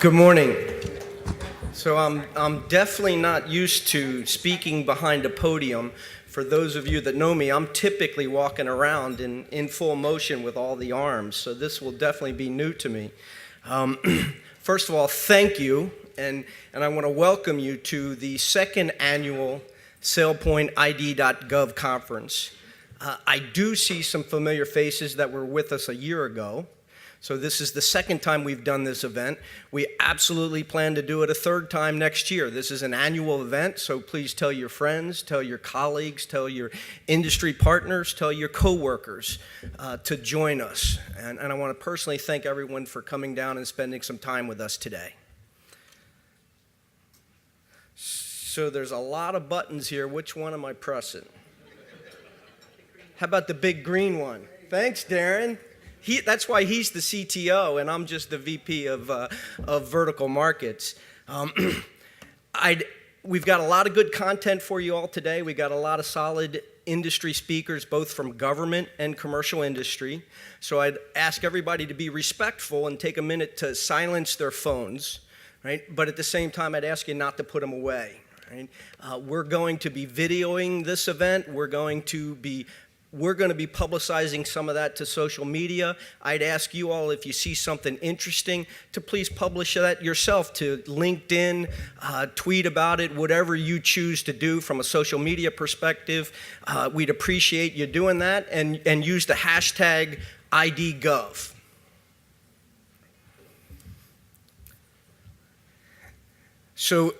Good morning. So I'm definitely not used to speaking behind a podium. For those of you that know me, I'm typically walking around in full motion with all the arms, so this will definitely be new to me. First of all, thank you, and I want to welcome you to the second annual SailPoint ID.gov conference. I do see some familiar faces that were with us a year ago. So this is the second time we've done this event. We absolutely plan to do it a third time next year. This is an annual event, so please tell your friends, tell your colleagues, tell your industry partners, tell your coworkers to join us. And I want to personally thank everyone for coming down and spending some time with us today. So there's a lot of buttons here. Which one am I pressing? How about the big green one? Thanks, Darren. That's why he's the CTO and I'm just the VP of vertical markets. We've got a lot of good content for you all today. We got a lot of solid industry speakers, both from government and commercial industry. So I'd ask everybody to be respectful and take a minute to silence their phones, right? But at the same time, I'd ask you not to put them away, right? We're going to be videoing this event. We're going to be publicizing some of that to social media. I'd ask you all, if you see something interesting, to please publish that yourself to LinkedIn, tweet about it, whatever you choose to do from a social media perspective. We'd appreciate you doing that, and use the hashtag IDGov. So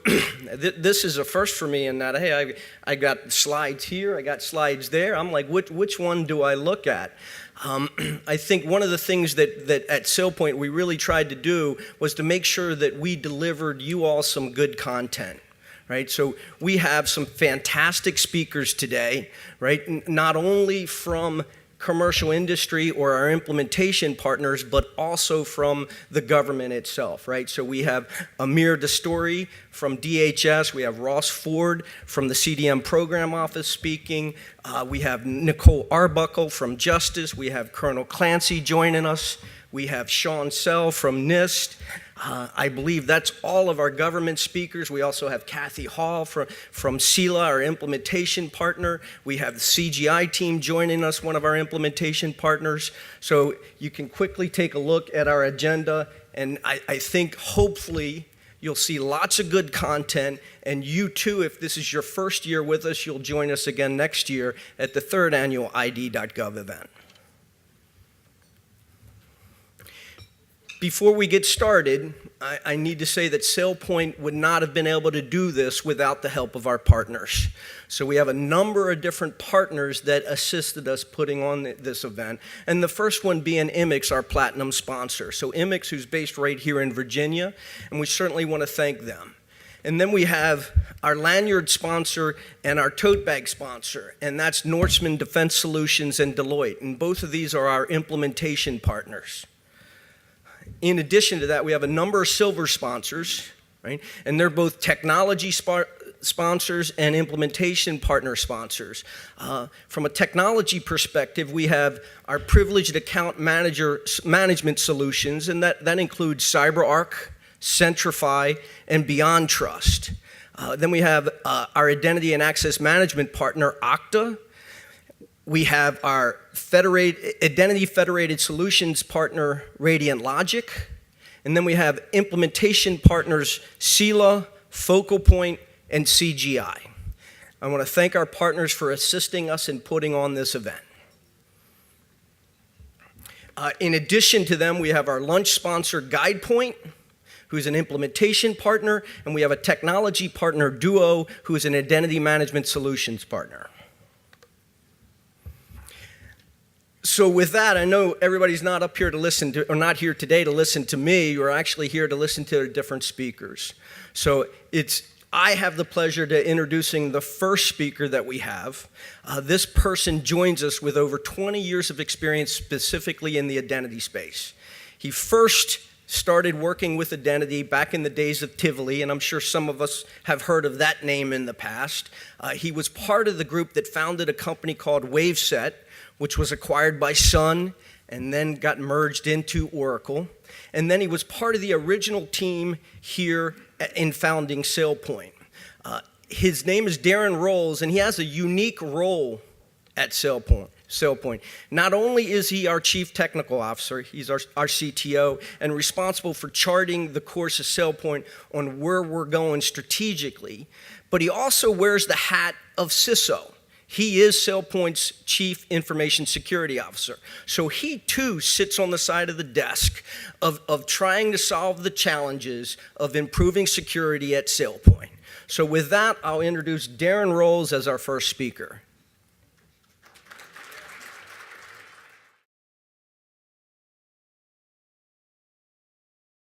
this is a first for me in that, hey, I got slides here, I got slides there. I'm like, which one do I look at? I think one of the things that at SailPoint we really tried to do was to make sure that we delivered you all some good content. Right? So we have some fantastic speakers today, right? Not only from commercial industry or our implementation partners, but also from the government itself, right? So we have Amir Dastori from DHS, we have Ross Ford from the CDM Program Office speaking, we have Nicole Arbuckle from Justice, we have Colonel Clancy joining us, we have Sean Sell from NIST. I believe that's all of our government speakers. We also have Kathy Hall from SELA, our implementation partner. We have the CGI team joining us, one of our implementation partners. So you can quickly take a look at our agenda, and I think hopefully you'll see lots of good content, and you too, if this is your first year with us, you'll join us again next year at the third annual ID.gov event. Before we get started, I need to say that SailPoint would not have been able to do this without the help of our partners. So we have a number of different partners that assisted us putting on this event. And the first one being Immix, our platinum sponsor. So Immix, who's based right here in Virginia, and we certainly want to thank them. And then we have our lanyard sponsor and our tote bag sponsor, and that's Norseman Defense Solutions and Deloitte. And both of these are our implementation partners. In addition to that, we have a number of silver sponsors, right? And they're both technology sponsors and implementation partner sponsors. From a technology perspective, we have our privileged account management solutions, and that includes CyberArk, Centrify, and Beyond Trust. Then we have our identity and access management partner, Okta. We have our Identity Federated Solutions partner, Radiant Logic. And then we have implementation partners, SELA, Focal Point, and CGI. I want to thank our partners for assisting us in putting on this event. In addition to them, we have our lunch sponsor, GuidePoint, who's an implementation partner, and we have a technology partner, Duo, who is an identity management solutions partner. So with that, I know everybody's not up here to listen to, or not here today to listen to me. You're actually here to listen to different speakers. So I have the pleasure to introducing the first speaker that we have. This person joins us with over 20 years of experience specifically in the identity space. He first started working with identity back in the days of Tivoli, and I'm sure some of us have heard of that name in the past. He was part of the group that founded a company called WaveSet, which was acquired by Sun, and then got merged into Oracle. And then he was part of the original team here in founding SailPoint. His name is Darren Rolls, and he has a unique role at SailPoint. Not only is he our chief technical officer, he's our CTO, and responsible for charting the course of SailPoint on where we're going strategically, but he also wears the hat of CISO. He is SailPoint's chief information security officer. So he too sits on the side of the desk of trying to solve the challenges of improving security at SailPoint. So with that, I'll introduce Darren Rolls as our first speaker.